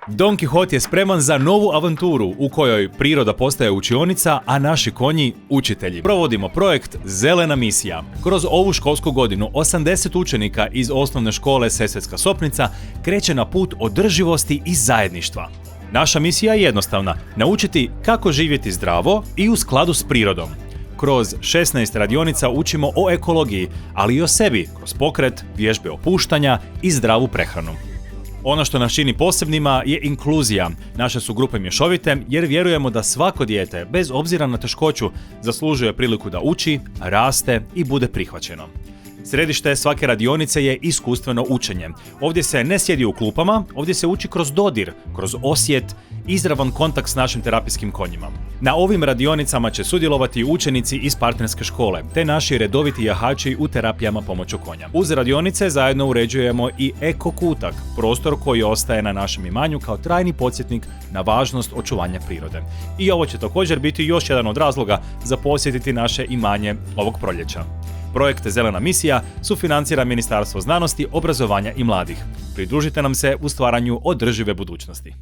Don Quixote je spreman za novu avanturu u kojoj priroda postaje učionica, a naši konji učitelji. Provodimo projekt Zelena misija. Kroz ovu školsku godinu 80 učenika iz osnovne škole Sesvetska Sopnica kreće na put održivosti i zajedništva. Naša misija je jednostavna: naučiti kako živjeti zdravo i u skladu s prirodom. Kroz 16 radionica učimo o ekologiji, ali i o sebi kroz pokret, vježbe opuštanja i zdravu prehranu. Ono što nas čini posebnima je inkluzija. Naše su grupe mješovite jer vjerujemo da svako dijete, bez obzira na teškoću, zaslužuje priliku da uči, raste i bude prihvaćeno. Središte svake radionice je iskustveno učenje. Ovdje se ne sjedi u klupama, ovdje se uči kroz dodir, kroz osjet, izravan kontakt s našim terapijskim konjima. Na ovim radionicama će sudjelovati učenici iz partnerske škole, te naši redoviti jahači u terapijama pomoću konja. Uz radionice zajedno uređujemo i eko kutak, prostor koji ostaje na našem imanju kao trajni podsjetnik na važnost očuvanja prirode. I ovo će također biti još jedan od razloga za posjetiti naše imanje ovog proljeća. Projekt Zelena misija sufinancira Ministarstvo znanosti, obrazovanja i mladih. Pridružite nam se u stvaranju održive budućnosti.